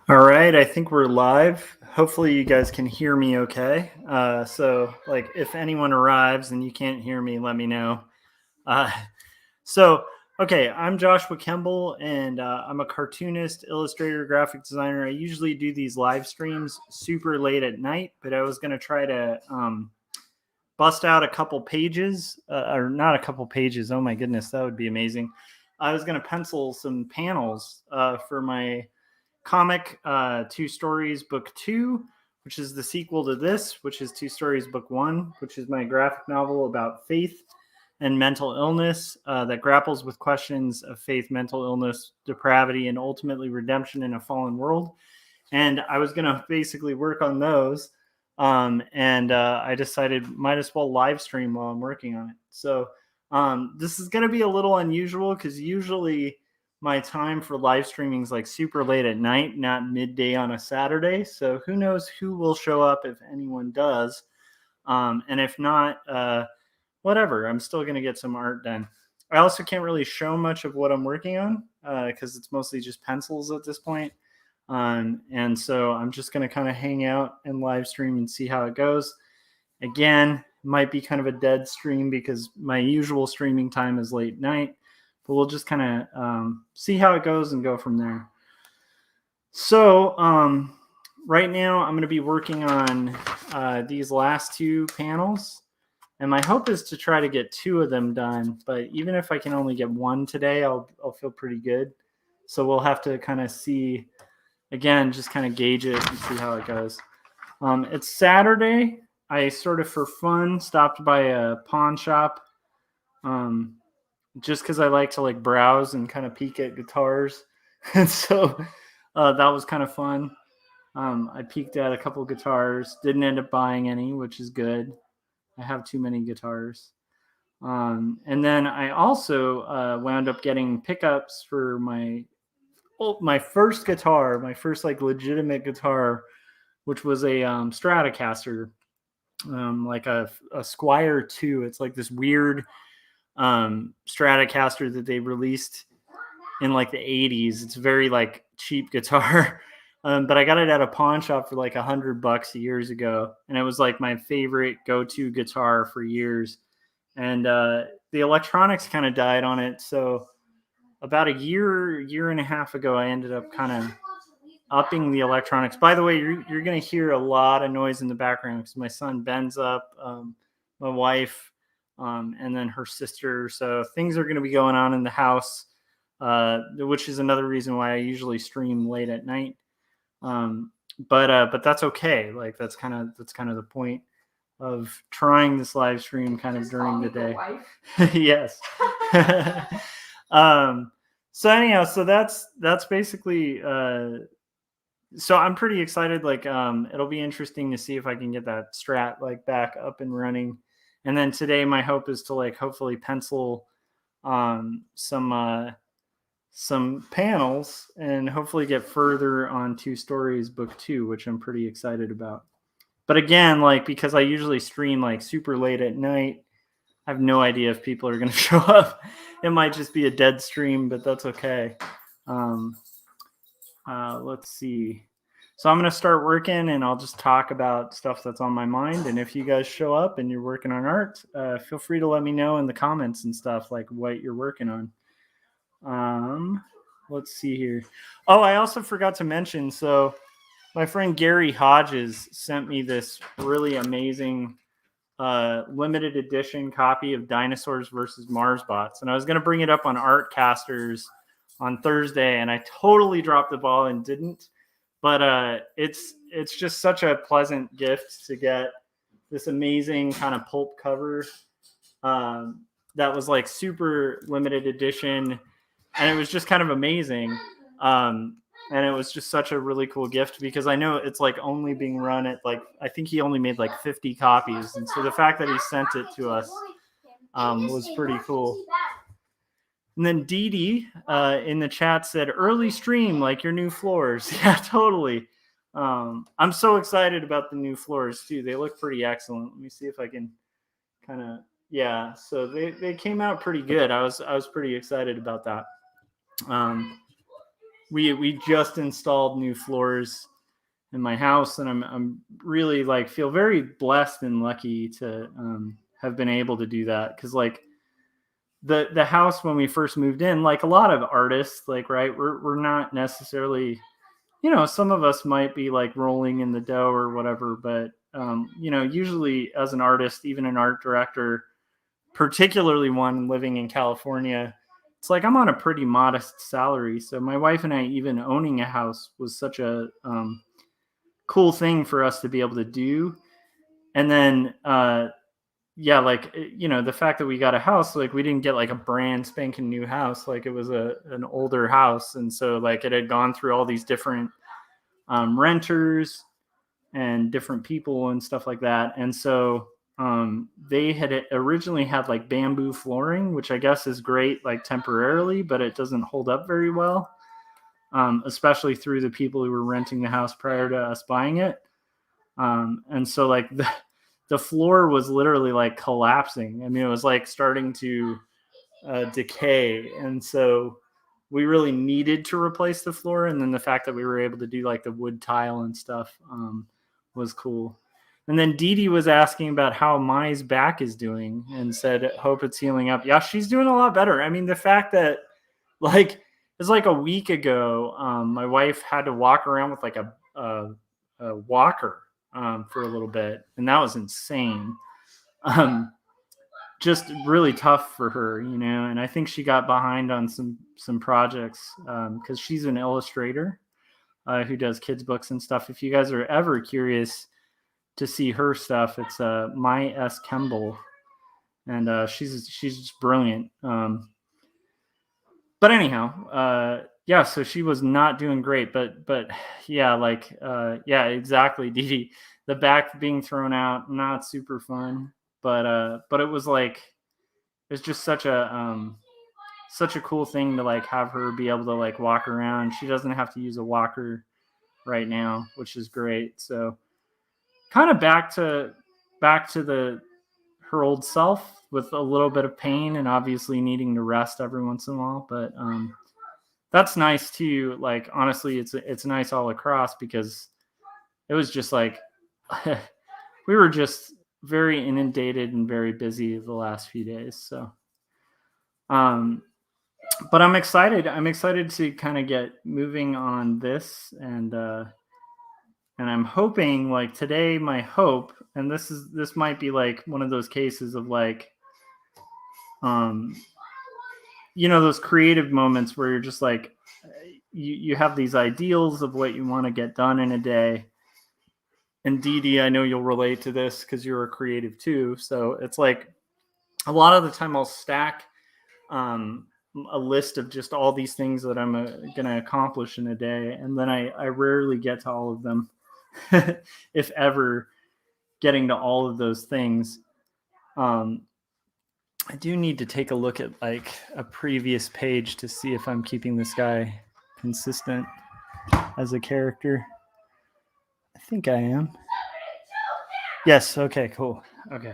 All right, I think we're live. Hopefully, you guys can hear me okay. If anyone arrives and you can't hear me, let me know. Uh, so, okay, I'm Joshua Kemble, and I'm a cartoonist, illustrator, graphic designer. I usually do these live streams super late at night, but I was going to try to bust out a couple pages, or not a couple pages. Oh my goodness, that would be amazing. I was going to pencil some panels for my comic, Two Stories Book 2, which is the sequel to this, which is Two Stories Book 1, which is my graphic novel about faith and mental illness that grapples with questions of faith, mental illness, depravity, and ultimately redemption in a fallen world. And I was going to basically work on those. I decided might as well live stream while I'm working on it. So this is going to be a little unusual because usually my time for live streaming is like super late at night, not midday on a Saturday. So who knows who will show up if anyone does. And if not, whatever, I'm still going to get some art done. I also can't really show much of what I'm working on because it's mostly just pencils at this point. And so I'm just going to kind of hang out and live stream and see how it goes. Again, might be kind of a dead stream because my usual streaming time is late night, but we'll just kind of see how it goes and go from there. So right now I'm going to be working on these last two panels. And my hope is to try to get two of them done. But even if I can only get one today, I'll feel pretty good. So we'll have to kind of see, again, just kind of gauge it and see how it goes. It's Saturday. I sort of, for fun, stopped by a pawn shop just because I like to like browse and kind of peek at guitars. And so that was kind of fun. I peeked at a couple guitars, didn't end up buying any, which is good. I have too many guitars. And then I also wound up getting pickups for my first guitar, my first like legitimate guitar, which was a Stratocaster, like a Squire 2. It's like this weird Stratocaster that they released in like the 80s. It's very like cheap guitar. But I got it at a pawn shop for like $100 years ago, and it was like my favorite go-to guitar for years. And the electronics kind of died on it, so about a year and a half ago, I ended up kind of upping the electronics. By the way, you're going to hear a lot of noise in the background because my son Ben's up, my wife, and then her sister. So things are going to be going on in the house, which is another reason why I usually stream late at night. But that's okay. Like that's kind of the point of trying this live stream kind of during the day. Yes. So anyhow, so that's basically so I'm pretty excited. Like it'll be interesting to see if I can get that Strat like back up and running. And then today my hope is to like hopefully pencil some panels and hopefully get further on Two Stories Book 2, which I'm pretty excited about. But again, like because I usually stream like super late at night, I have no idea if people are going to show up. It might just be a dead stream, but that's okay. Let's see. So I'm going to start working and I'll just talk about stuff that's on my mind. And if you guys show up and you're working on art, feel free to let me know in the comments and stuff like what you're working on. Let's see here. Oh, I also forgot to mention. So my friend Gary Hodges sent me this really amazing limited edition copy of Dinosaurs versus Marsbots. And I was going to bring it up on Artcasters on Thursday, and I totally dropped the ball and didn't. But it's just such a pleasant gift to get this amazing kind of pulp cover that was like super limited edition. And it was just kind of amazing. And it was just such a really cool gift because I know it's like only being run at like, I think he only made like 50 copies. And so the fact that he sent it to us was pretty cool. And then Dee Dee in the chat said, early stream like your new floors. Yeah, totally. I'm so excited about the new floors too. They look pretty excellent. Let me see if I can kind of, yeah. So they came out pretty good. I was pretty excited about that. we just installed new floors in my house, and I'm really like feel very blessed and lucky to have been able to do that, because like the house when we first moved in, like a lot of artists, like right, we're not necessarily, some of us might be like rolling in the dough or whatever, but usually as an artist, even an art director, particularly one living in California, it's like I'm on a pretty modest salary. So my wife and I, even owning a house was such a cool thing for us to be able to do. And then, yeah, like, the fact that we got a house, like we didn't get like a brand spanking new house. Like it was an older house. And so like it had gone through all these different renters and different people and stuff like that. And so they had originally had like bamboo flooring, which I guess is great, like temporarily, but it doesn't hold up very well, especially through the people who were renting the house prior to us buying it. And so like the floor was literally like collapsing. I mean, it was like starting to decay. And so we really needed to replace the floor. And then the fact that we were able to do like the wood tile and stuff was cool. And then Dee Dee was asking about how Mai's back is doing and said, hope it's healing up. Yeah, she's doing a lot better. I mean, the fact that like, it's like a week ago, my wife had to walk around with like a walker for a little bit. And that was insane. Just really tough for her, and I think she got behind on some projects because she's an illustrator who does kids books and stuff. If you guys are ever curious to see her stuff, it's My S. Kemble, and she's just brilliant. But anyhow, yeah, so she was not doing great, but yeah, like yeah, exactly, Dee Dee. The back being thrown out, not super fun, but it was like, it's just such a cool thing to like have her be able to like walk around. She doesn't have to use a walker right now, which is great. So kind of back to her old self with a little bit of pain and obviously needing to rest every once in a while. But that's nice too. Like, honestly, it's nice all across, because it was just like, we were just very inundated and very busy the last few days. So, but I'm excited. I'm excited to kind of get moving on this, and I'm hoping, like today, my hope, and this might be like one of those cases of like, those creative moments where you're just like, you have these ideals of what you want to get done in a day. And Dee Dee, I know you'll relate to this because you're a creative too. So it's like a lot of the time I'll stack a list of just all these things that I'm going to accomplish in a day. And then I rarely get to all of them, if ever getting to all of those things. I do need to take a look at like a previous page to see if I'm keeping this guy consistent as a character. I think I am. Yes. Okay, cool. Okay.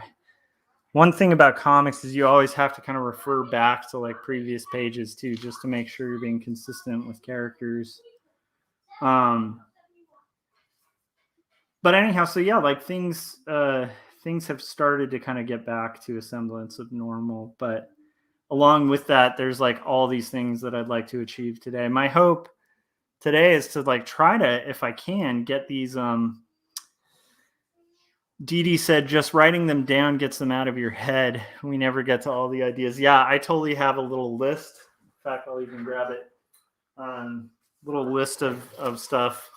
One thing about comics is you always have to kind of refer back to like previous pages too, just to make sure you're being consistent with characters. But anyhow, so yeah, like things have started to kind of get back to a semblance of normal. But along with that, there's like all these things that I'd like to achieve today. My hope today is to like try to, if I can, get these Dee Dee said just writing them down gets them out of your head. We never get to all the ideas. Yeah, I totally have a little list. In fact, I'll even grab it. Little list of stuff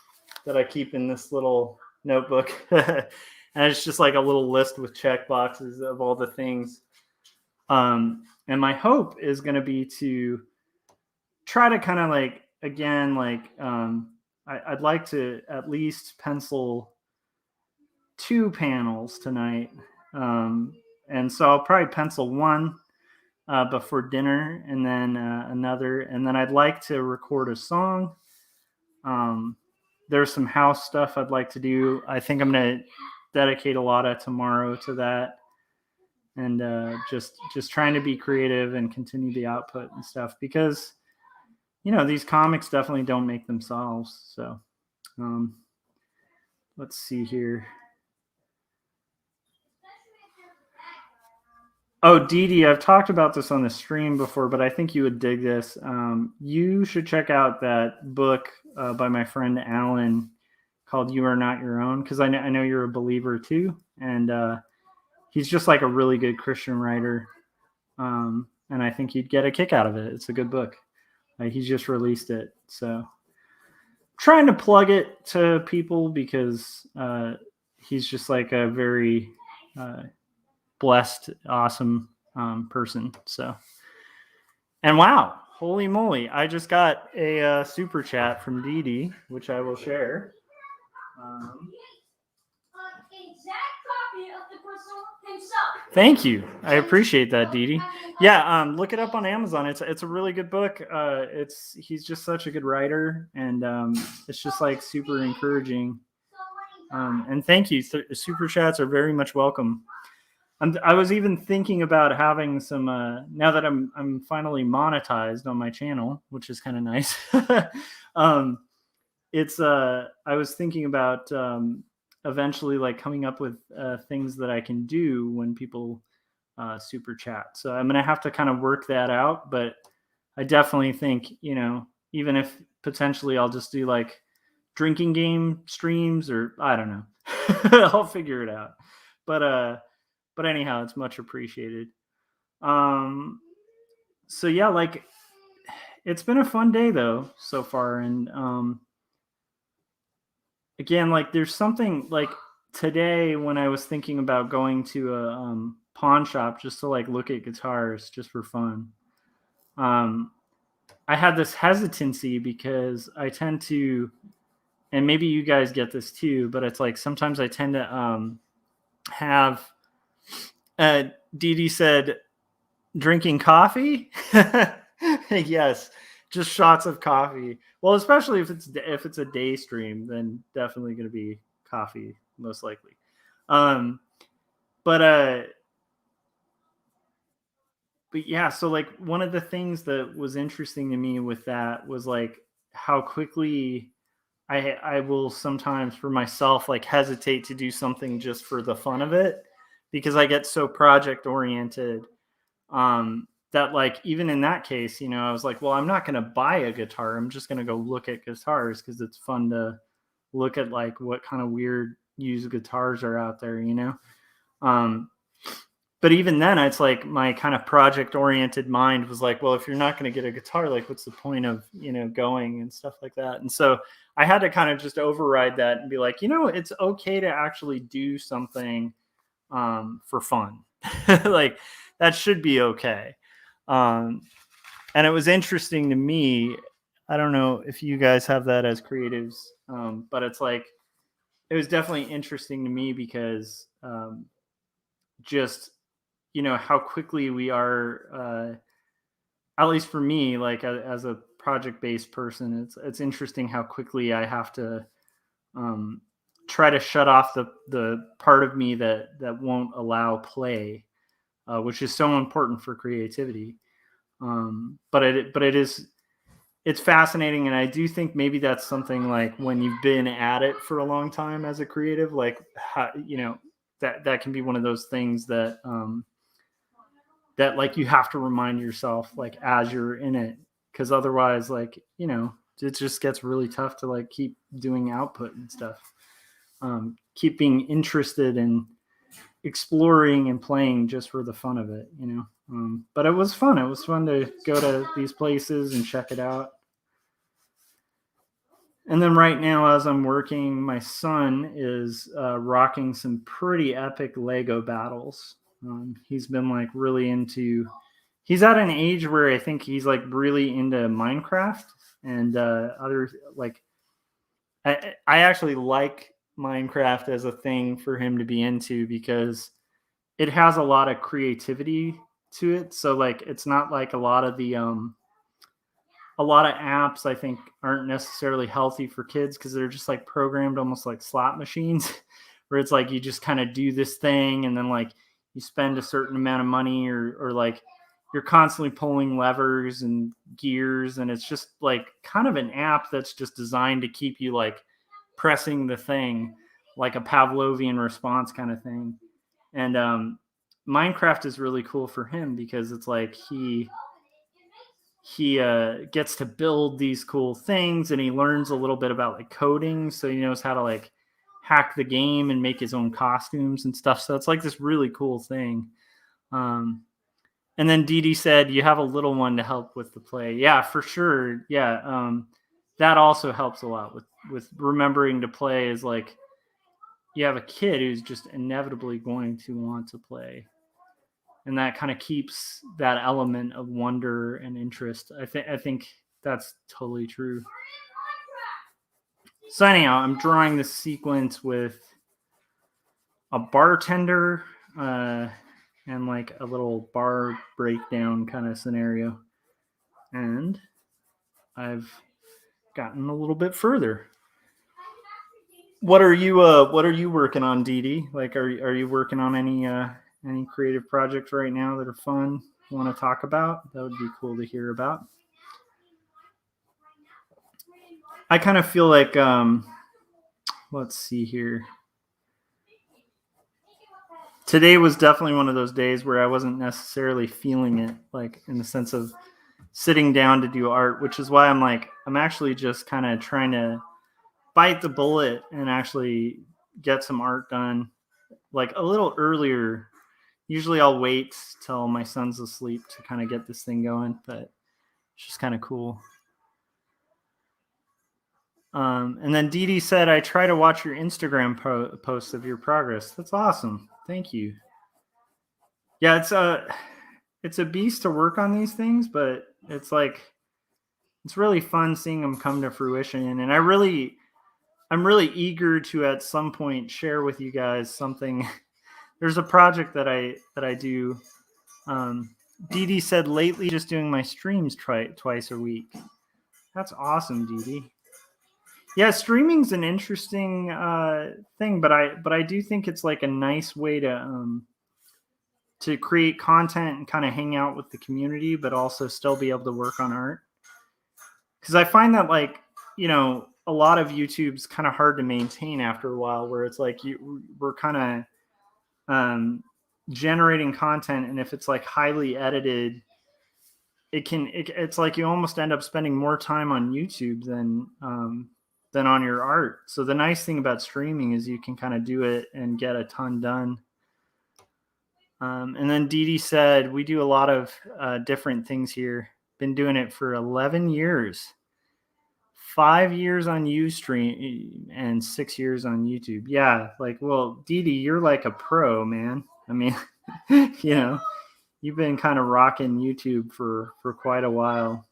that I keep in this little notebook. And it's just like a little list with check boxes of all the things. And my hope is going to be to try to kind of like, again, like I'd like to at least pencil 2 panels tonight. And so I'll probably pencil one before dinner, and then another. And then I'd like to record a song. There's some house stuff I'd like to do. I think I'm going to dedicate a lot of tomorrow to that. And just trying to be creative and continue the output and stuff, because these comics definitely don't make themselves. So let's see here. Oh, Dee, I've talked about this on the stream before, but I think you would dig this. You should check out that book by my friend Alan called "You Are Not Your Own," because I know you're a believer too, and he's just like a really good Christian writer, and I think you'd get a kick out of it. It's a good book. He's just released it, so trying to plug it to people because he's just like a very blessed, awesome person. So, and wow, holy moly, I just got a super chat from Dee, which I will share. Exact copy of the crystal himself. Thank you, I appreciate that, Dee. Yeah, look it up on Amazon. It's a really good book. He's just such a good writer, and it's just like super encouraging. And thank you. Super chats are very much welcome. I was even thinking about having some now that I'm finally monetized on my channel, which is kind of nice. I was thinking about eventually like coming up with things that I can do when people super chat. So I'm gonna have to kind of work that out, but I definitely think even if potentially I'll just do like drinking game streams or I don't know, I'll figure it out. But anyhow, it's much appreciated. So yeah, like it's been a fun day though so far, and again, like there's something like today when I was thinking about going to a pawn shop just to like look at guitars just for fun. I had this hesitancy because I tend to, and maybe you guys get this too, but it's like sometimes I tend to have. Dee said, drinking coffee. Yes, just shots of coffee. Well, especially if it's a day stream, then definitely going to be coffee most likely. But yeah, so like one of the things that was interesting to me with that was like how quickly I will sometimes for myself like hesitate to do something just for the fun of it because I get so project oriented that like even in that case, I was like, well, I'm not going to buy a guitar. I'm just going to go look at guitars because it's fun to look at like what kind of weird used guitars are out there, but even then it's like my kind of project oriented mind was like, well, if you're not going to get a guitar, like what's the point of going and stuff like that. And so I had to kind of just override that and be like, it's okay to actually do something for fun. Like that should be okay. And it was interesting to me. I don't know if you guys have that as creatives, but it's like it was definitely interesting to me because just how quickly we are. At least for me, like as a project-based person, it's interesting how quickly I have to try to shut off the part of me that won't allow play, which is so important for creativity. But it's fascinating, and I do think maybe that's something like when you've been at it for a long time as a creative, like how, that can be one of those things that that like you have to remind yourself like as you're in it, because otherwise like it just gets really tough to like keep doing output and stuff. Keep being interested in exploring and playing just for the fun of it, but it was fun. It was fun to go to these places and check it out. And then right now, as I'm working, my son is rocking some pretty epic Lego battles. He's been like really he's at an age where I think he's like really into Minecraft and other like, I actually like Minecraft as a thing for him to be into because it has a lot of creativity to it. So like, it's not like a lot of apps I think aren't necessarily healthy for kids because they're just like programmed almost like slot machines where it's like you just kind of do this thing and then like you spend a certain amount of money or like you're constantly pulling levers and gears, and it's just like kind of an app that's just designed to keep you like pressing the thing, like a Pavlovian response kind of thing. And Minecraft is really cool for him because it's like he gets to build these cool things, and he learns a little bit about like coding, so he knows how to like hack the game and make his own costumes and stuff. So it's like this really cool thing. And then Dee Dee said, you have a little one to help with the play. Yeah, for sure. Yeah. That also helps a lot with remembering to play, is like you have a kid who's just inevitably going to want to play. And that kind of keeps that element of wonder and interest. I think that's totally true. So anyhow, I'm drawing this sequence with a bartender and like a little bar breakdown kind of scenario. And I've gotten a little bit further. What are you working on, Dee Dee? Like, are you working on any creative projects right now that are fun you want to talk about? That would be cool to hear about. I kind of feel like let's see here. Today was definitely one of those days where I wasn't necessarily feeling it, like in the sense of sitting down to do art, which is why I'm actually just kind of trying to bite the bullet and actually get some art done like a little earlier. Usually I'll wait till my son's asleep to kind of get this thing going, but it's just kind of cool. And then Dee Dee said, I try to watch your Instagram posts of your progress. That's awesome. Thank you. Yeah, it's a beast to work on these things, but it's really fun seeing them come to fruition. And I'm really eager to at some point share with you guys something. There's a project that I do. Dee Dee said lately just doing my streams twice a week. That's awesome, Dee Dee. Yeah, streaming's an interesting thing, but I do think it's like a nice way to create content and kind of hang out with the community, but also still be able to work on art. Because I find that a lot of YouTube's kind of hard to maintain after a while, where it's like we're kind of generating content, and if it's like highly edited, it's like you almost end up spending more time on YouTube than on your art. So the nice thing about streaming is you can kind of do it and get a ton done. And then Dee Dee said, we do a lot of different things here. Been doing it for 11 years. 5 years on Ustream and 6 years on YouTube. Yeah, well, Dee Dee, you're like a pro, man. I mean, you've been kind of rocking YouTube for quite a while.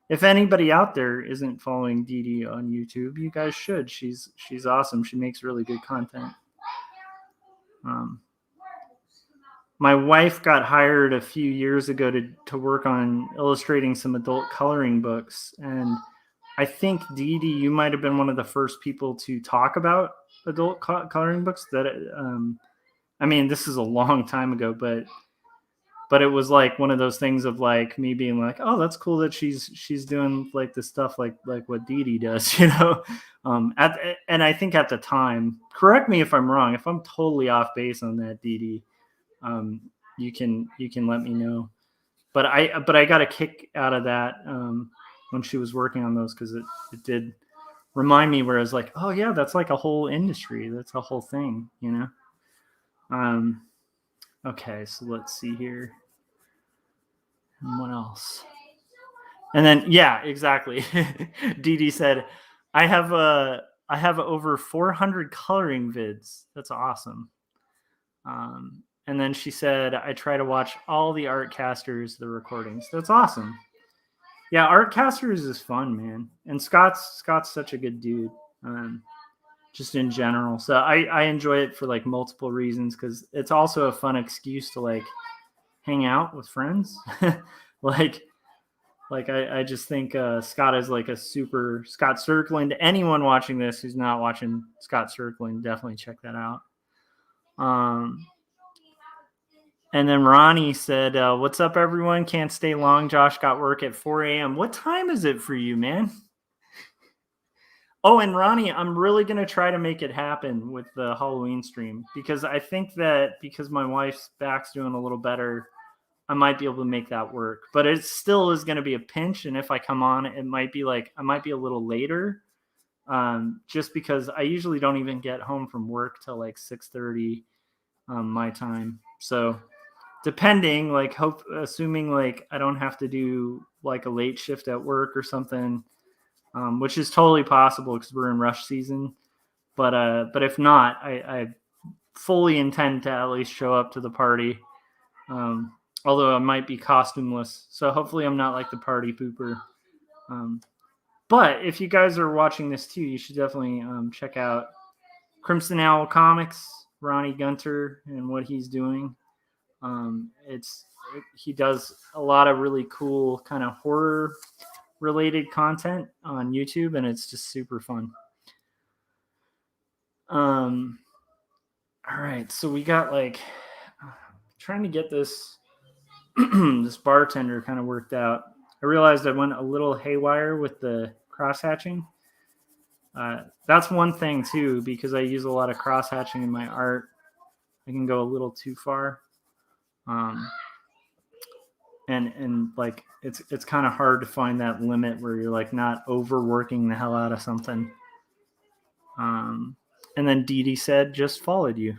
If anybody out there isn't following Dee Dee on YouTube, you guys should. She's awesome. She makes really good content. My wife got hired a few years ago to work on illustrating some adult coloring books, and I think, Dee Dee, you might have been one of the first people to talk about adult coloring books. I mean, this is a long time ago, but it was like one of those things of like me being like, oh, that's cool that she's doing like this stuff like what Dee Dee does, and I think at the time, correct me if I'm wrong, if I'm totally off base on that, Dee Dee, you can let me know. But I got a kick out of that when she was working on those, because it did remind me where I was like, oh yeah, that's like a whole industry, that's a whole thing, Okay, so let's see here. And what else? And then, yeah, exactly. Dee Dee said, I have over 400 coloring vids. That's awesome. And then she said, I try to watch all the Artcasters, the recordings. That's awesome. Yeah, Artcasters is fun, man. And Scott's such a good dude. Just in general. So I enjoy it for like multiple reasons, because it's also a fun excuse to like hang out with friends. I just think Scott is like a super Scott Circling. Anyone watching this who's not watching Scott Circling, definitely check that out. And then Ronnie said, what's up, everyone? Can't stay long. Josh got work at 4 a.m. What time is it for you, man? Oh, and Ronnie, I'm really going to try to make it happen with the Halloween stream, because I think that because my wife's back's doing a little better, I might be able to make that work. But it still is going to be a pinch. And if I come on, it might be like I might be a little later, just because I usually don't even get home from work till like 6:30 my time. So depending, like, assuming like I don't have to do like a late shift at work or something, which is totally possible because we're in rush season. But if not, I fully intend to at least show up to the party. Although I might be costumeless, so hopefully I'm not like the party pooper. But if you guys are watching this too, you should definitely check out Crimson Owl Comics, Ronnie Gunter, and what he's doing. He does a lot of really cool kind of horror related content on YouTube, and it's just super fun. All right, so we got like trying to get this this bartender kind of worked out. I realized I went a little haywire with the cross hatching. That's one thing too, because I use a lot of cross hatching in my art. I can go a little too far. And like it's kind of hard to find that limit where you're like not overworking the hell out of something. And then Dee Dee said, just followed you.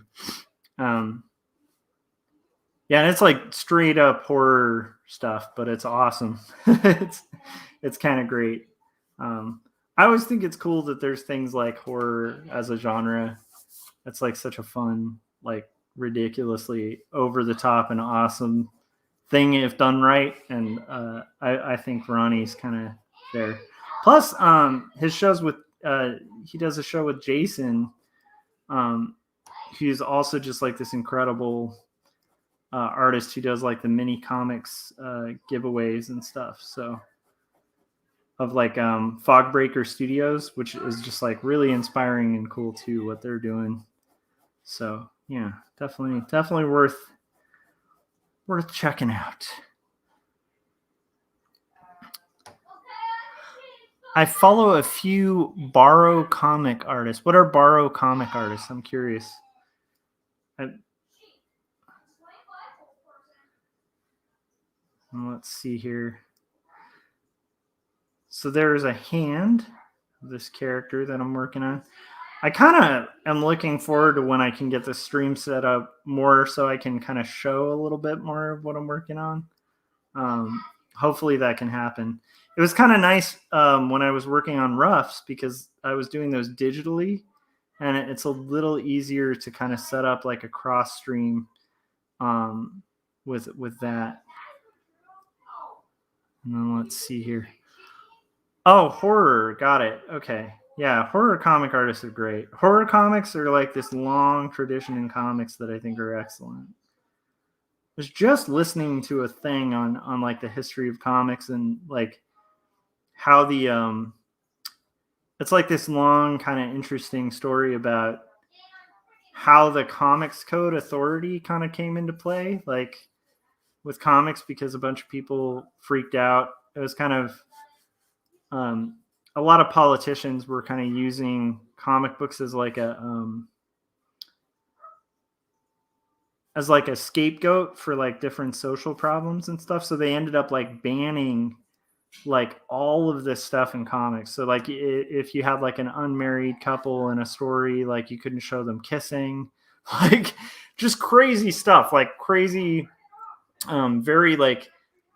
Yeah, it's like straight up horror stuff, but it's awesome. it's kind of great. I always think it's cool that there's things like horror as a genre. That's like such a fun, like ridiculously over the top and awesome thing if done right. And I think Ronnie's kind of there. Plus, his shows with he does a show with Jason. He's also just like this incredible artist who does like the mini comics giveaways and stuff. So of like Fogbreaker Studios, which is just like really inspiring and cool too what they're doing. So yeah, definitely worth checking out. I follow a few borrow comic artists. What are borrow comic artists? I'm curious. Let's see here. So there's a hand of this character that I'm working on. I kind of am looking forward to when I can get the stream set up more so I can kind of show a little bit more of what I'm working on. Hopefully that can happen. It was kind of nice when I was working on roughs because I was doing those digitally, and it's a little easier to kind of set up like a cross stream with that. And then let's see here. Oh, horror. Got it. Okay. Yeah, horror comic artists are great. Horror comics are like this long tradition in comics that I think are excellent. I was just listening to a thing on like the history of comics and like how the it's like this long kind of interesting story about how the Comics Code Authority kind of came into play, like with comics, because a bunch of people freaked out. It was kind of a lot of politicians were kind of using comic books as like a scapegoat for like different social problems and stuff. So they ended up like banning like all of this stuff in comics. So like if you had like an unmarried couple in a story, like you couldn't show them kissing, like just crazy stuff, like crazy, very like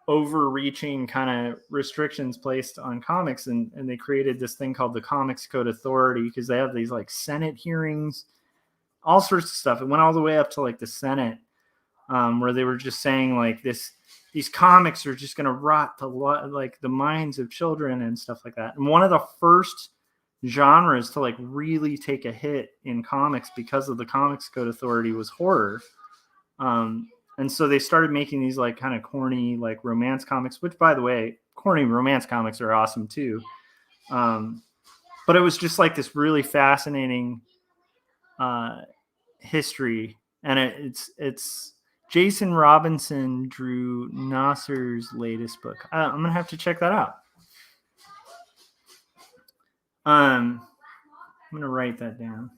overreaching kind of restrictions placed on comics. And they created this thing called the Comics Code Authority because they have these like Senate hearings, all sorts of stuff. It went all the way up to like the Senate, where they were just saying like these comics are just going to rot like the minds of children and stuff like that. And one of the first genres to like really take a hit in comics because of the Comics Code Authority was horror. And so they started making these like kind of corny like romance comics, which by the way, corny romance comics are awesome too. But it was just like this really fascinating history, and it's Jason Robinson drew Nasser's latest book. I'm gonna have to check that out. I'm gonna write that down.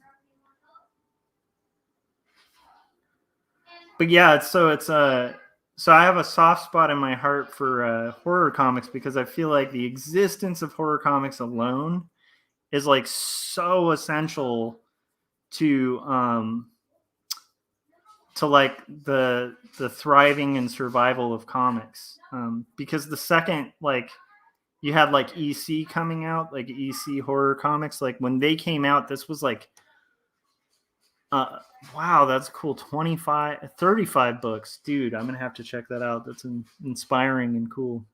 But yeah, so I have a soft spot in my heart for horror comics because I feel like the existence of horror comics alone is like so essential to like the thriving and survival of comics, because the second like you had like EC coming out, like EC horror comics, like when they came out, this was like wow, that's cool. 35 books, dude. I'm gonna have to check that out. That's inspiring and cool.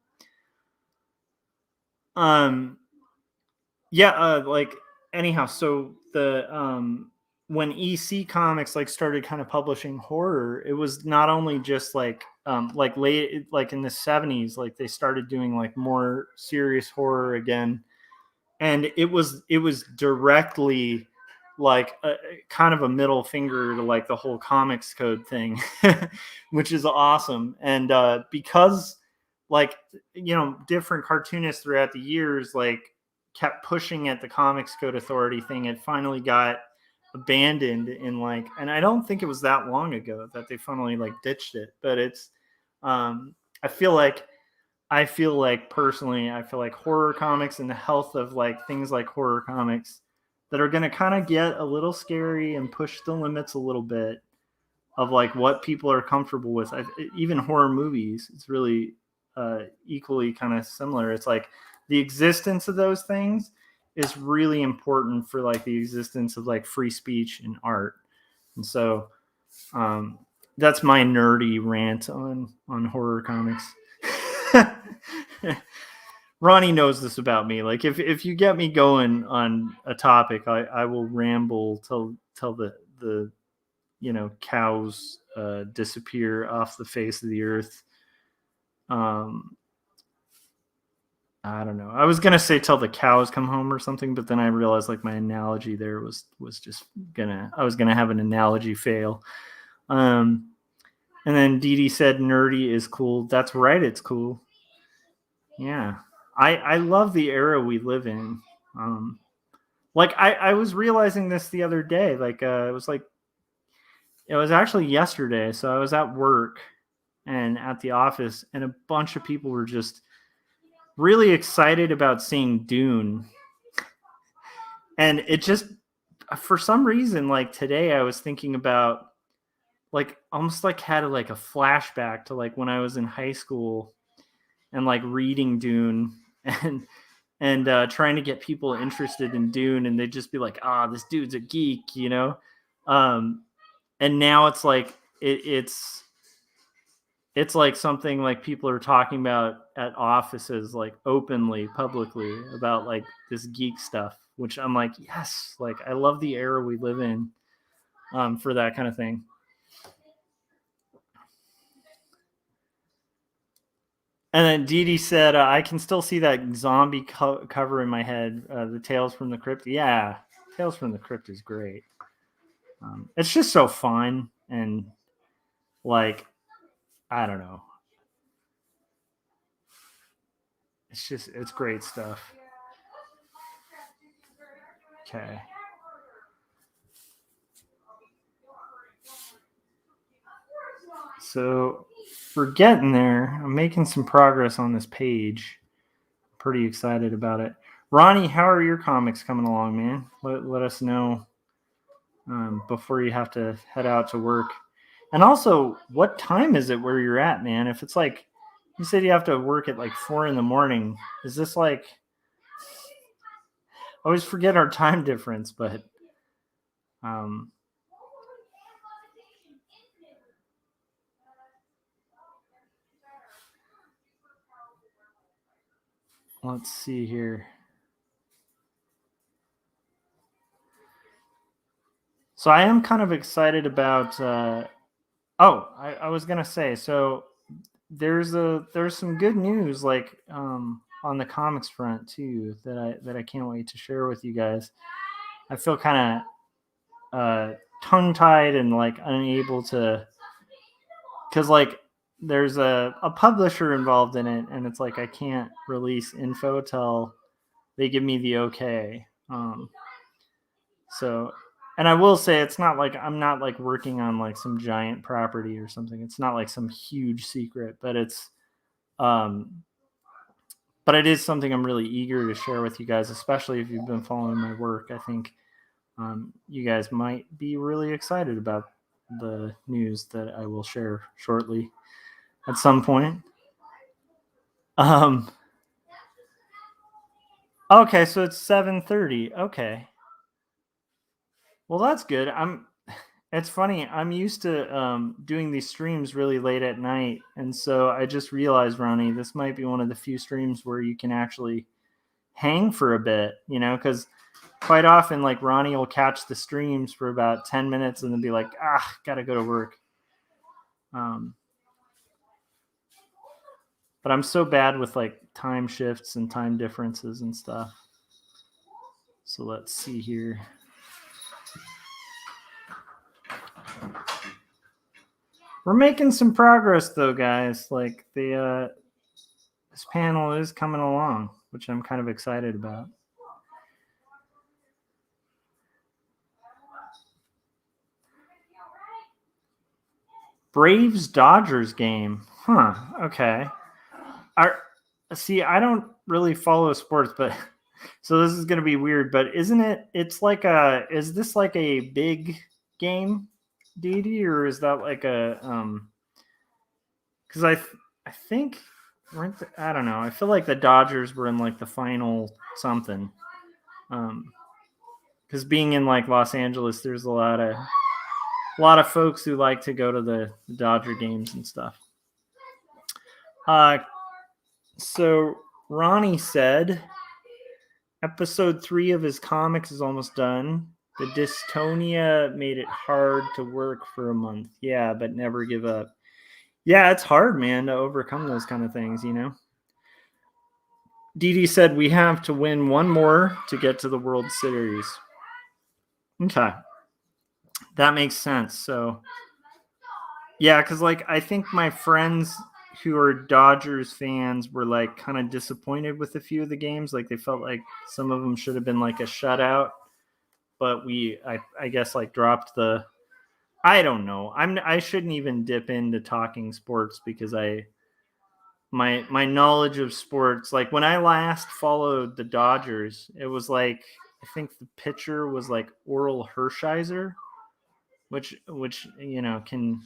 Yeah, like anyhow, so the when EC Comics like started kind of publishing horror, it was not only just like late like in the 70s, like they started doing like more serious horror again. And it was directly like kind of a middle finger to like the whole comics code thing, which is awesome. And because like different cartoonists throughout the years like kept pushing at the comics code authority thing, it finally got abandoned in like, and I don't think it was that long ago that they finally like ditched it. But it's I feel like personally, I feel like horror comics and the health of like things like horror comics that are going to kind of get a little scary and push the limits a little bit of like what people are comfortable with. Even horror movies, it's really equally kind of similar. It's like the existence of those things is really important for like the existence of like free speech and art. And so that's my nerdy rant on horror comics. Ronnie knows this about me. Like if you get me going on a topic, I will ramble till the cows disappear off the face of the earth. I don't know. I was gonna say till the cows come home or something, but then I realized like my analogy there was just I was gonna have an analogy fail. And then Dee Dee said nerdy is cool. That's right, it's cool. Yeah. I love the era we live in. Like I was realizing this the other day. Like it was actually yesterday. So I was at work and at the office, and a bunch of people were just really excited about seeing Dune. And it just, for some reason, like today I was thinking about like almost like had like a flashback to like when I was in high school and like reading Dune and trying to get people interested in Dune, and they'd just be like, this dude's a geek, and now it's like it's like something like people are talking about at offices like openly, publicly, about like this geek stuff, which I'm like, yes, like I love the era we live in for that kind of thing. And then Dee Dee said, I can still see that zombie cover in my head, the Tales from the Crypt. Yeah, Tales from the Crypt is great. It's just so fun and like, I don't know. It's great stuff. Okay. So for getting there, I'm making some progress on this page. Pretty excited about it. Ronnie, how are your comics coming along, man? Let us know before you have to head out to work. And also, what time is it where you're at, man? If it's like, you said you have to work at like 4 a.m, is this like, I always forget our time difference, but let's see here. So I am kind of excited about. I was gonna say, so there's some good news like on the comics front too that I can't wait to share with you guys. I feel kind of tongue tied and like unable to because like there's a publisher involved in it, and it's like I can't release info till they give me the okay. So, and I will say it's not like I'm not like working on like some giant property or something. It's not like some huge secret, but but it is something I'm really eager to share with you guys, especially if you've been following my work. I think you guys might be really excited about the news that I will share shortly at some point. Okay, so it's 7:30. Okay. Well, that's good. It's funny. I'm used to doing these streams really late at night, and so I just realized, Ronnie, this might be one of the few streams where you can actually hang for a bit, because quite often, like Ronnie will catch the streams for about 10 minutes and then be like, gotta go to work. But I'm so bad with like time shifts and time differences and stuff. So let's see here. We're making some progress though, guys. Like this panel is coming along, which I'm kind of excited about. Braves Dodgers game. Huh. Okay. I don't really follow sports, but so this is going to be weird, but isn't it? It's like is this like a big game, DD, or is that like a because I think I don't know. I feel like the Dodgers were in like the final something. Because being in like Los Angeles, there's a lot of folks who like to go to the Dodger games and stuff. So Ronnie said episode 3 of his comics is almost done. The dystonia made it hard to work for a month. Yeah, but never give up. Yeah, it's hard, man, to overcome those kind of things, Dee said we have to win one more to get to the World Series. Okay. That makes sense. So, yeah, because like I think my friends who are Dodgers fans were like kind of disappointed with a few of the games. Like they felt like some of them should have been like a shutout, but I guess like dropped the. I don't know. I shouldn't even dip into talking sports because my knowledge of sports, like when I last followed the Dodgers, it was like I think the pitcher was like Oral Hershiser, which can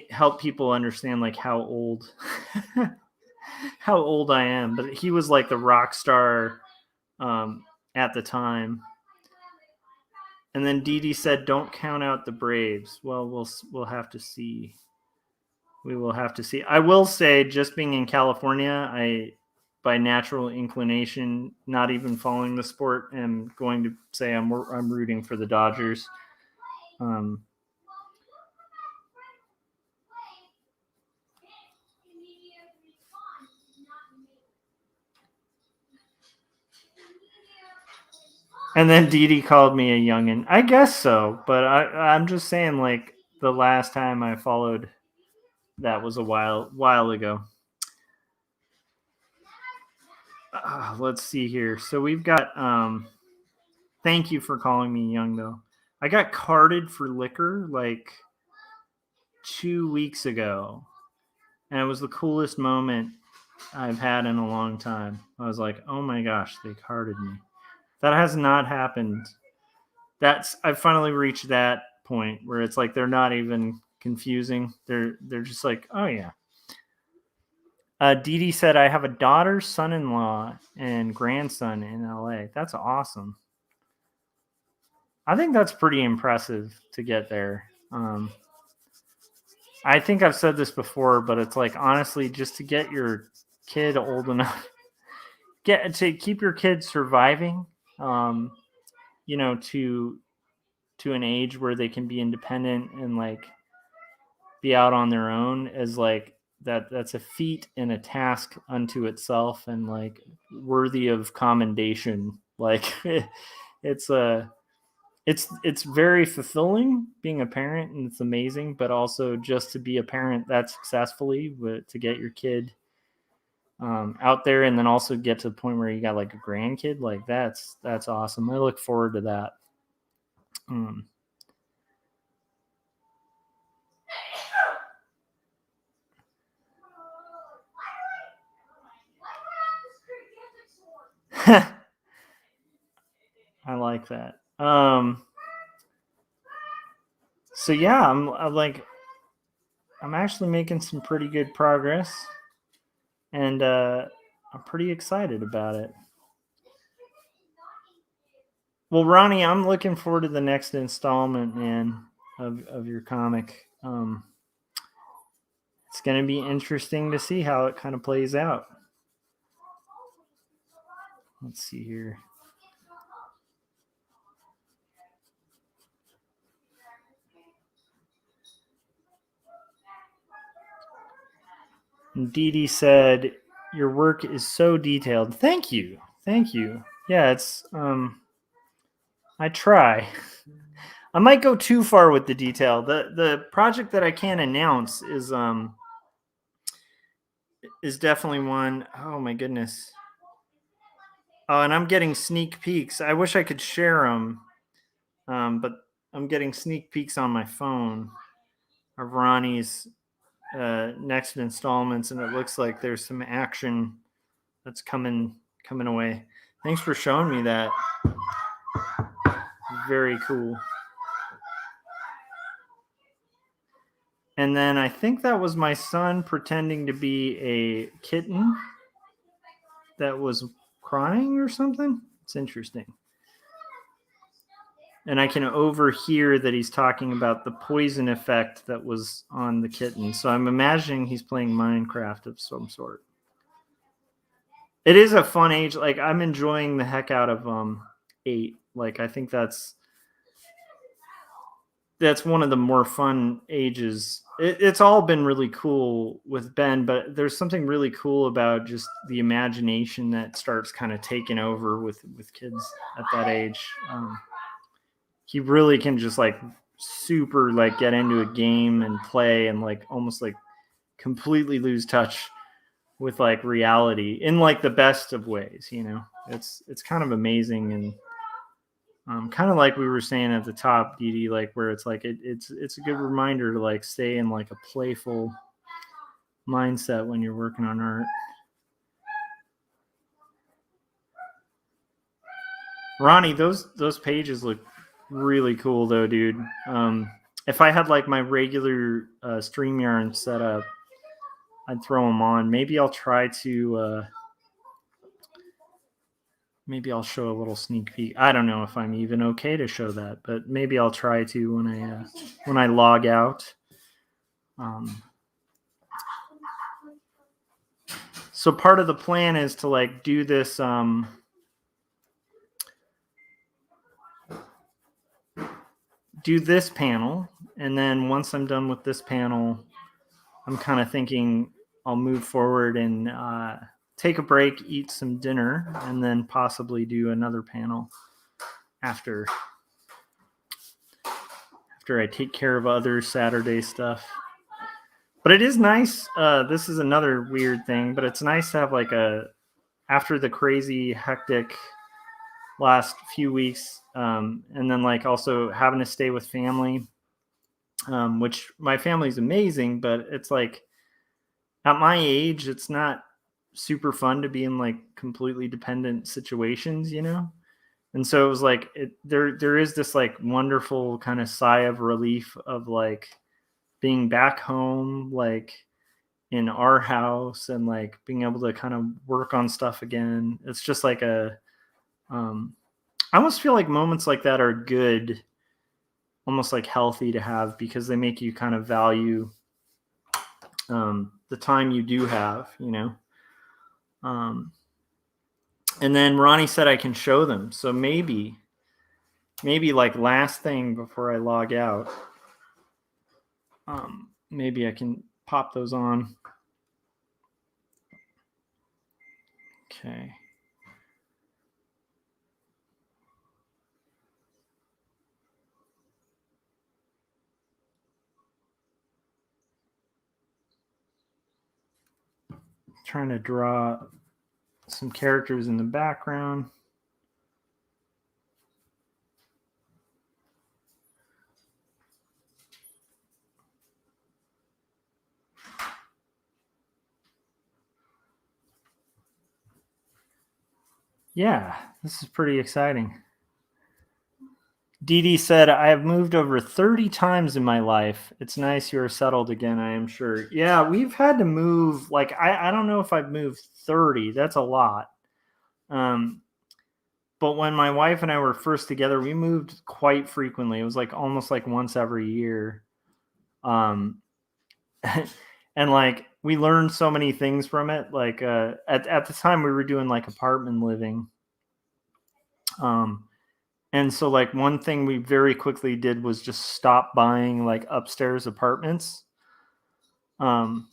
help people understand like how old how old I am. But he was like the rock star at the time. And then Dee said, "Don't count out the Braves." Well, we'll have to see. We will have to see. I will say, just being in California, I, by natural inclination, not even following the sport, am going to say I'm rooting for the Dodgers. And then Dee called me a youngin. I guess so, but I'm just saying, like the last time I followed, that was a while ago. Let's see here. So we've got. Thank you for calling me young, though. I got carded for liquor like 2 weeks ago, and it was the coolest moment I've had in a long time. I was like, "Oh my gosh, they carded me." That has not happened. I've finally reached that point where it's like they're not even confusing. They're just like, "Oh yeah." Dee said, "I have a daughter, son-in-law, and grandson in LA." That's awesome. I think that's pretty impressive to get there. I think I've said this before, but it's like honestly, just to get your kid old enough, to keep your kid surviving, to an age where they can be independent and like be out on their own is like that's a feat and a task unto itself and like worthy of commendation. Like it's a it's very fulfilling being a parent, and it's amazing, but also just to be a parent that successfully, to get your kid out there, and then also get to the point where you got like a grandkid, like that's awesome. I look forward to that. um, I like that. So yeah, I'm actually making some pretty good progress, and I'm pretty excited about it. Well, Ronnie, I'm looking forward to the next installment, man, of your comic. It's going to be interesting to see how it kind of plays out. Let's see here. And Dee Dee said, "Your work is so detailed." Thank you, thank you. Yeah, it's I try. I might go too far with the detail. The project that I can't announce is definitely one. Oh my goodness. Oh, and I'm getting sneak peeks. I wish I could share them, but I'm getting sneak peeks on my phone of Ronnie's next installments, and it looks like there's some action that's coming away. Thanks for showing me that. Very cool. And then I think that was my son pretending to be a kitten that was crying or something. It's interesting. And I can overhear that he's talking about the poison effect that was on the kitten. So I'm imagining he's playing Minecraft of some sort. It is a fun age. Like, I'm enjoying the heck out of 8. Like, I think that's one of the more fun ages. It's all been really cool with Ben, but there's something really cool about just the imagination that starts kind of taking over with kids at that age. He really can just like super like get into a game and play and like almost like completely lose touch with like reality in like the best of ways. It's kind of amazing. And kind of like we were saying at the top, Dee Dee, like where it's like it's a good reminder to like stay in like a playful mindset when you're working on art. Ronnie, those pages look really cool though, dude. If I had like my regular StreamYard set up, I'd throw them on. Maybe I'll try to. Maybe I'll show a little sneak peek. I don't know if I'm even okay to show that, but maybe I'll try to when I log out. So part of the plan is to like do this. Do this panel, and then once I'm done with this panel, I'm kind of thinking I'll move forward and take a break, eat some dinner, and then possibly do another panel after I take care of other Saturday stuff. But it is nice. This is another weird thing, but it's nice to have like after the crazy hectic last few weeks, and then like also having to stay with family, which my family's amazing, but it's like at my age, it's not super fun to be in like completely dependent situations, And so it was like there is this like wonderful kind of sigh of relief of like being back home, like in our house, and like being able to kind of work on stuff again. It's just like I almost feel like moments like that are good, almost like healthy to have, because they make you kind of value the time you do have, and then Ronnie said I can show them. So maybe like last thing before I log out, maybe I can pop those on. Okay. trying to draw some characters in the background. Yeah, this is pretty exciting. Dee Dee said, I have moved over 30 times in my life. It's nice you are settled again, I am sure. Yeah, we've had to move. Like, I don't know if I've moved 30. That's a lot. But when my wife and I were first together, we moved quite frequently. It was like almost like once every year. And like we learned so many things from it. Like at the time we were doing like apartment living. And so like one thing we very quickly did was just stop buying like upstairs apartments. Oh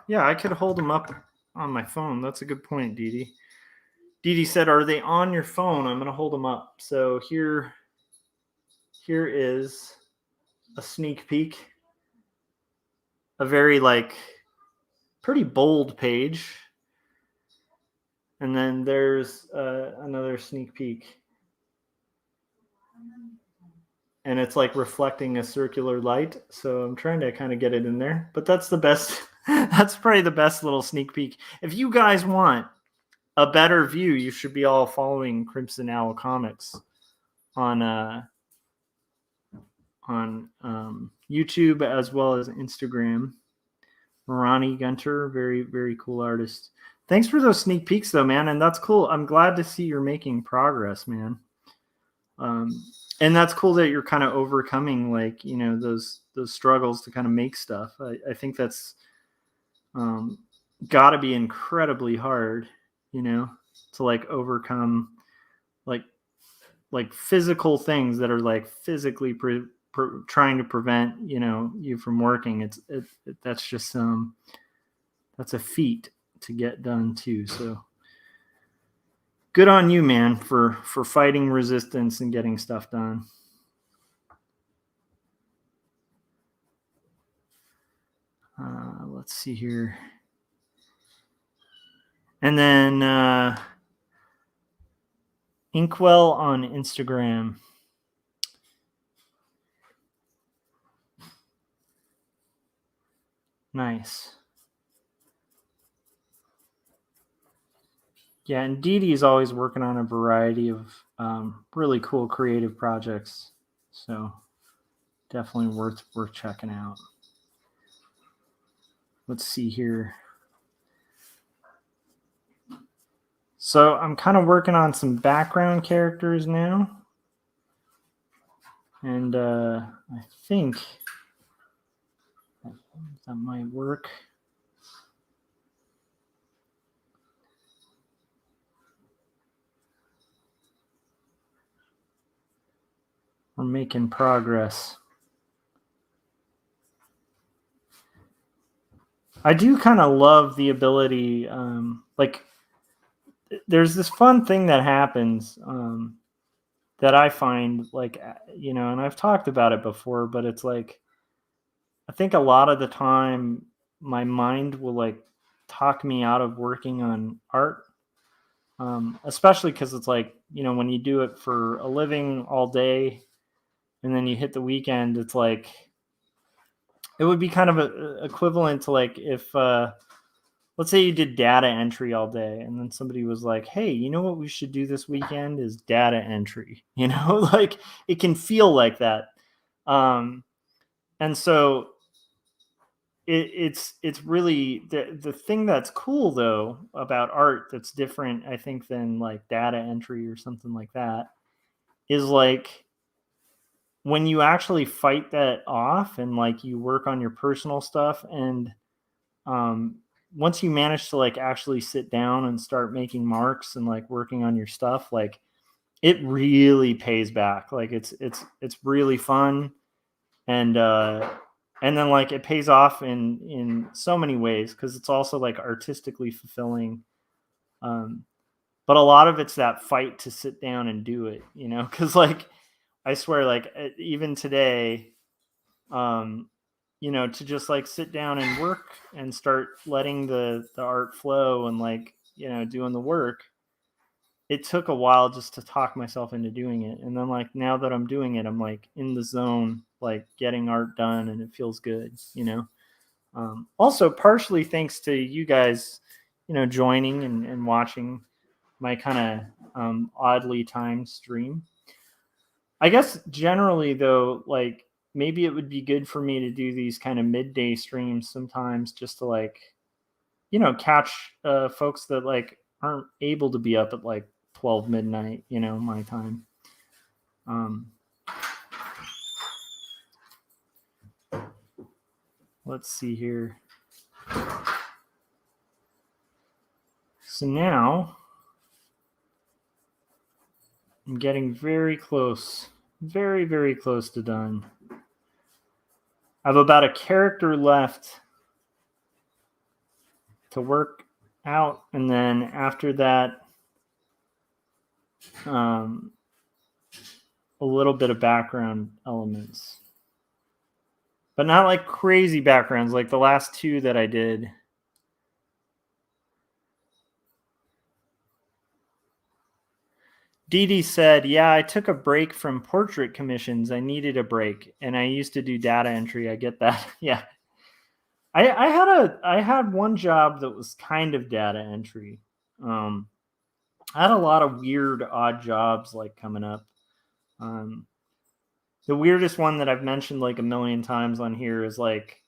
yeah, I could hold them up on my phone. That's a good point, Dee Dee. Dee Dee said, "Are they on your phone?" I'm going to hold them up. So here is a sneak peek. A very like pretty bold page. And then there's another sneak peek. And it's like reflecting a circular light. So I'm trying to kind of get it in there. But that's the best. That's probably the best little sneak peek. If you guys want a better view, you should be all following Crimson Owl Comics on YouTube as well as Instagram. Ronnie Gunter, very, very cool artist. Thanks for those sneak peeks, though, man. And that's cool. I'm glad to see you're making progress, man. And that's cool that you're kind of overcoming, like, you know, those struggles to kind of make stuff. I think that's got to be incredibly hard, you know, to like overcome like physical things that are like physically trying to prevent, you know, you from working. That's just that's a feat to get done too. So good on you, man, for fighting resistance and getting stuff done. Let's see here. And then Inkwell on Instagram. Nice. Yeah, and Dee Dee is always working on a variety of really cool creative projects. So definitely worth checking out. Let's see here. So I'm kind of working on some background characters now. And I think that might work. We're making progress. I do kind of love the ability, like, there's this fun thing that happens that I find, like, you know, and I've talked about it before, but it's like, I think a lot of the time my mind will like talk me out of working on art, especially because it's like, you know, when you do it for a living all day and then you hit the weekend, it's like, it would be kind of equivalent to like if let's say you did data entry all day and then somebody was like, hey, you know what we should do this weekend is data entry, you know, like it can feel like that. And so it's really the thing that's cool though about art that's different, I think, than like data entry or something like that, is like when you actually fight that off and like you work on your personal stuff, and once you manage to like actually sit down and start making marks and like working on your stuff, like it really pays back. Like it's really fun. And then like it pays off in so many ways because it's also like artistically fulfilling. But a lot of it's that fight to sit down and do it, you know, because like I swear, like even today, to just like sit down and work and start letting the art flow and like, doing the work. It took a while just to talk myself into doing it. And then like now that I'm doing it, I'm like in the zone, like getting art done, and it feels good, Also partially thanks to you guys, joining and watching my kind of oddly timed stream. I guess generally though, like maybe it would be good for me to do these kind of midday streams sometimes, just to like, catch folks that like aren't able to be up at like 12 midnight, my time. Let's see here. So now I'm getting very close, very, very close to done. I have about a character left to work out, and then after that, a little bit of background elements, but not like crazy backgrounds like the last two that I did. Dee Dee said, yeah, I took a break from portrait commissions. I needed a break, and I used to do data entry. I get that. Yeah. I had one job that was kind of data entry. I had a lot of weird, odd jobs like coming up. The weirdest one that I've mentioned like a million times on here is like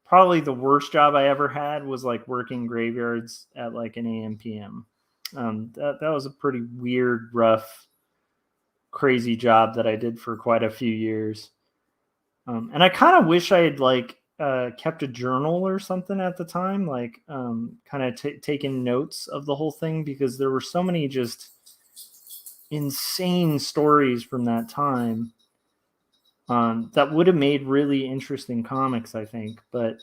probably the worst job I ever had was like working graveyards at like an AM PM. That was a pretty weird, rough, crazy job that I did for quite a few years. And I kind of wish I had like kept a journal or something at the time, like kind of taking notes of the whole thing, because there were so many just insane stories from that time that would have made really interesting comics, I think. But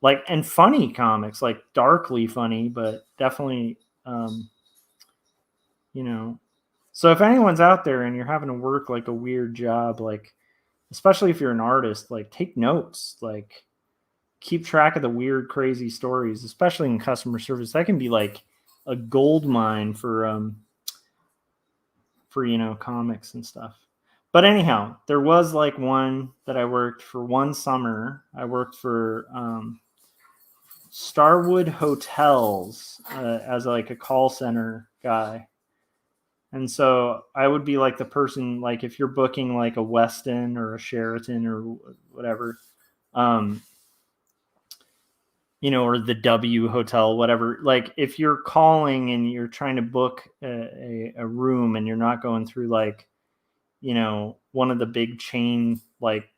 like, and funny comics, like darkly funny, but definitely, So if anyone's out there and you're having to work like a weird job, like especially if you're an artist, like take notes, like keep track of the weird, crazy stories, especially in customer service. That can be like a gold mine for comics and stuff. But anyhow, there was like one that I worked for one summer. I worked for Starwood Hotels as like a call center guy. And so I would be like the person, like if you're booking like a Westin or a Sheraton or whatever, or the W Hotel, whatever. Like if you're calling and you're trying to book a room and you're not going through like, one of the big chain, like,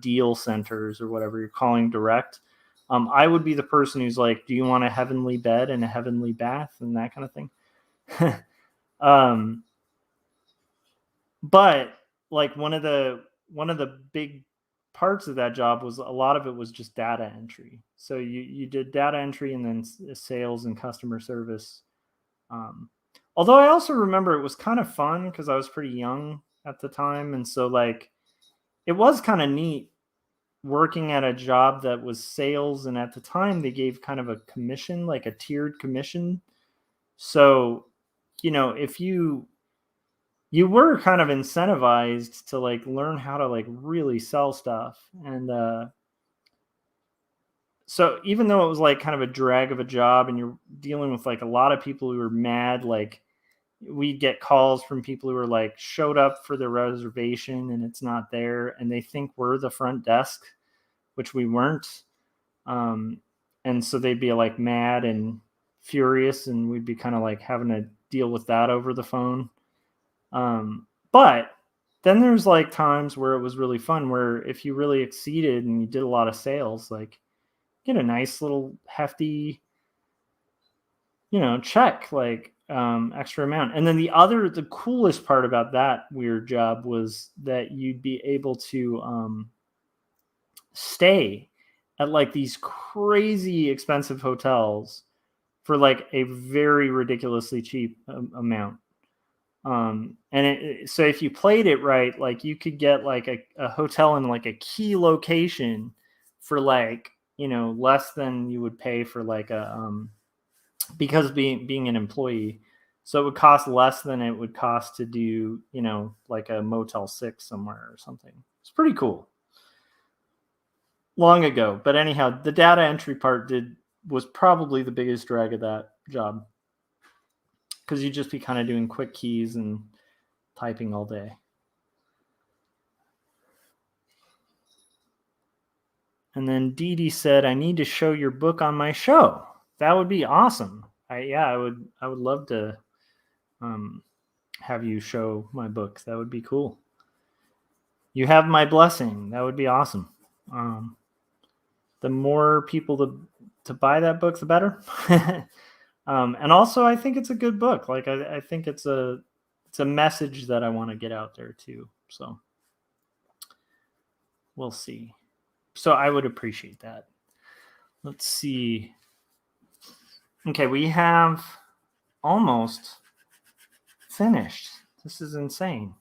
deal centers or whatever, you're calling direct. I would be the person who's like, do you want a heavenly bed and a heavenly bath and that kind of thing? But like one of the big parts of that job was a lot of it was just data entry. So you did data entry and then sales and customer service. Although I also remember it was kind of fun because I was pretty young at the time, and so like it was kind of neat working at a job that was sales, and at the time they gave kind of a commission, like a tiered commission. So if you were kind of incentivized to like learn how to like really sell stuff. And so even though it was like kind of a drag of a job and you're dealing with like a lot of people who were mad, like we'd get calls from people who were like showed up for their reservation and it's not there, and they think we're the front desk, which we weren't. And so they'd be like mad and furious, and we'd be kind of like having to deal with that over the phone. But then there's like times where it was really fun, where if you really exceeded and you did a lot of sales, like get a nice little hefty, check, like extra amount. And then the coolest part about that weird job was that you'd be able to stay at like these crazy expensive hotels for like a very ridiculously cheap amount. So if you played it right, like you could get like a hotel in like a key location for like, less than you would pay for like because being an employee. So it would cost less than it would cost to do, like a Motel 6 somewhere or something. It's pretty cool. Long ago. But anyhow, the data entry part was probably the biggest drag of that job. Because you'd just be kind of doing quick keys and typing all day. And then Dee Dee said, I need to show your book on my show. That would be awesome. I would love to have you show my book. That would be cool. You have my blessing. That would be awesome. The more people to buy that book, the better. And also, I think it's a good book. Like I think it's a message that I want to get out there too. So we'll see. So I would appreciate that. Let's see. Okay, we have almost finished. This is insane.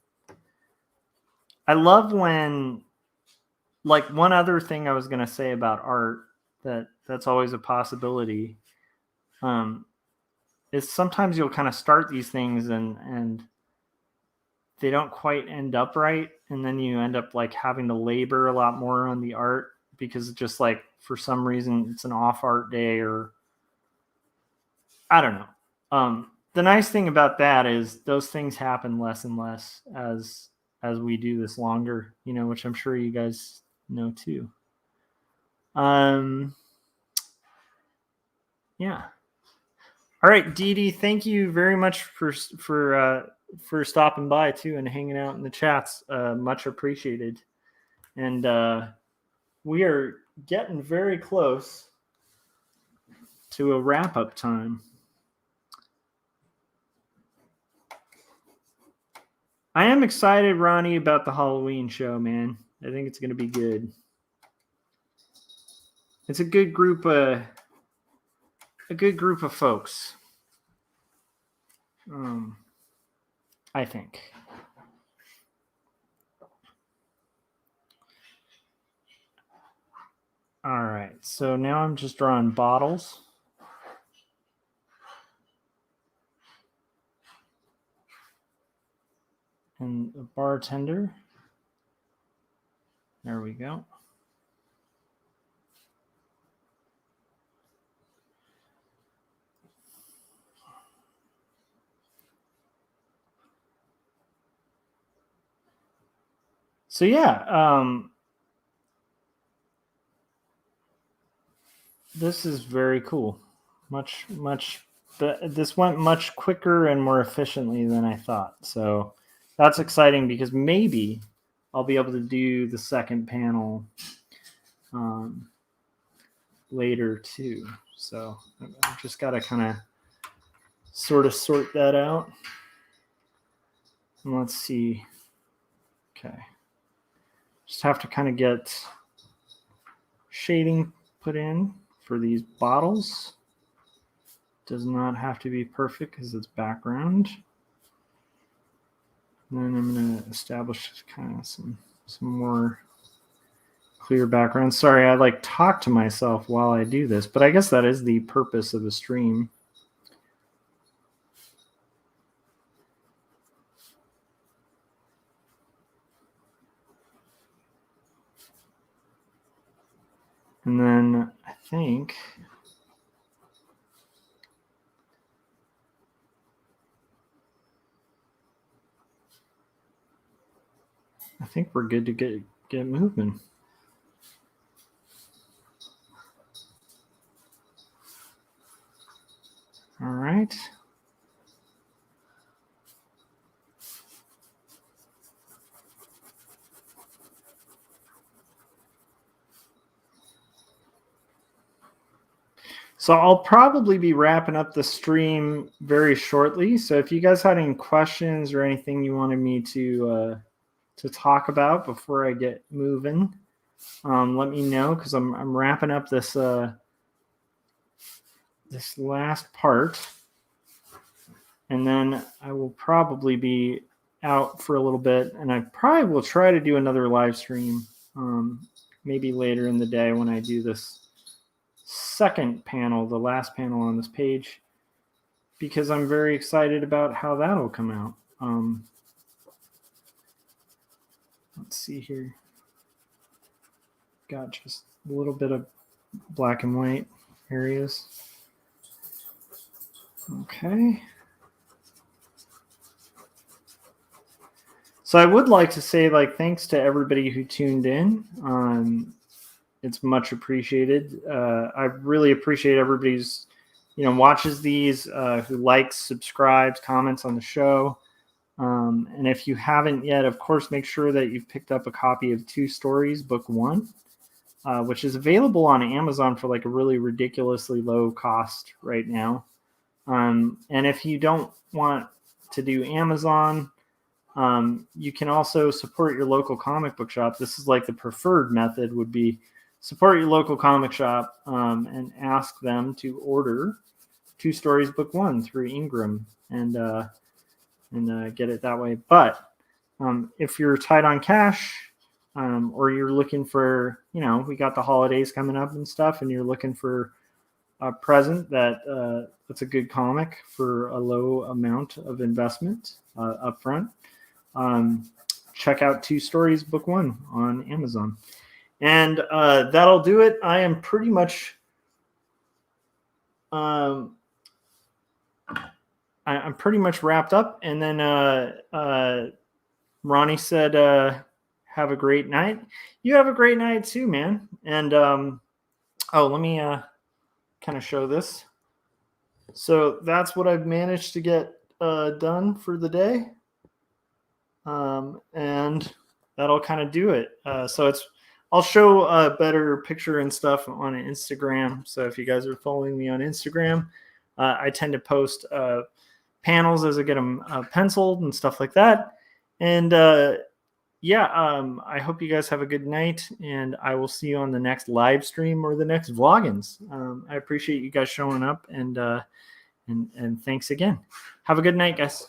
I love when, like, one other thing I was going to say about art that's always a possibility is sometimes you'll kind of start these things and they don't quite end up right, and then you end up like having to labor a lot more on the art because just like for some reason it's an off art day, or I don't know. The nice thing about that is those things happen less and less as we do this longer, which I'm sure you guys know too. Yeah. All right, Dee Dee, thank you very much for stopping by too and hanging out in the chats. Much appreciated. And we are getting very close to a wrap-up time. I am excited, Ronnie, about the Halloween show, man. I think it's going to be good. It's a good group of folks. I think. All right, so now I'm just drawing bottles. And a bartender. There we go. So yeah, this is very cool. This went much quicker and more efficiently than I thought. So that's exciting because maybe I'll be able to do the second panel later too. So I've just got to kind of sort that out. And let's see. Okay. Just have to kind of get shading put in for these bottles. Does not have to be perfect because it's background. And then I'm going to establish kind of some more clear background. Sorry, I like talk to myself while I do this, but I guess that is the purpose of the stream. And then I think we're good to get moving. All right. So I'll probably be wrapping up the stream very shortly. So if you guys had any questions or anything you wanted me to talk about before I get moving, let me know, because I'm wrapping up this this last part, and then I will probably be out for a little bit, and I probably will try to do another live stream maybe later in the day when I do this second panel, the last panel on this page, because I'm very excited about how that'll come out. Let's see here. Got just a little bit of black and white areas. Okay. So I would like to say, like, thanks to everybody who tuned in. It's much appreciated. I really appreciate everybody's, watches these, who likes, subscribes, comments on the show. And if you haven't yet, of course, make sure that you've picked up a copy of 2 Stories, Book 1, which is available on Amazon for like a really ridiculously low cost right now. And if you don't want to do Amazon, you can also support your local comic book shop. This is like the preferred method would be support your local comic shop and ask them to order 2 Stories Book 1 through Ingram and get it that way. But if you're tight on cash or you're looking for, we got the holidays coming up and stuff, and you're looking for a present that's a good comic for a low amount of investment up front, check out 2 Stories Book 1 on Amazon. And that'll do it. I am pretty much I'm pretty much wrapped up. And then Ronnie said, have a great night. You have a great night too, man. And let me kind of show this. So that's what I've managed to get done for the day. And that'll kind of do it. So I'll show a better picture and stuff on Instagram. So if you guys are following me on Instagram, I tend to post panels as I get them penciled and stuff like that. And I hope you guys have a good night, and I will see you on the next live stream or the next vloggins. I appreciate you guys showing up, and thanks again. Have a good night, guys.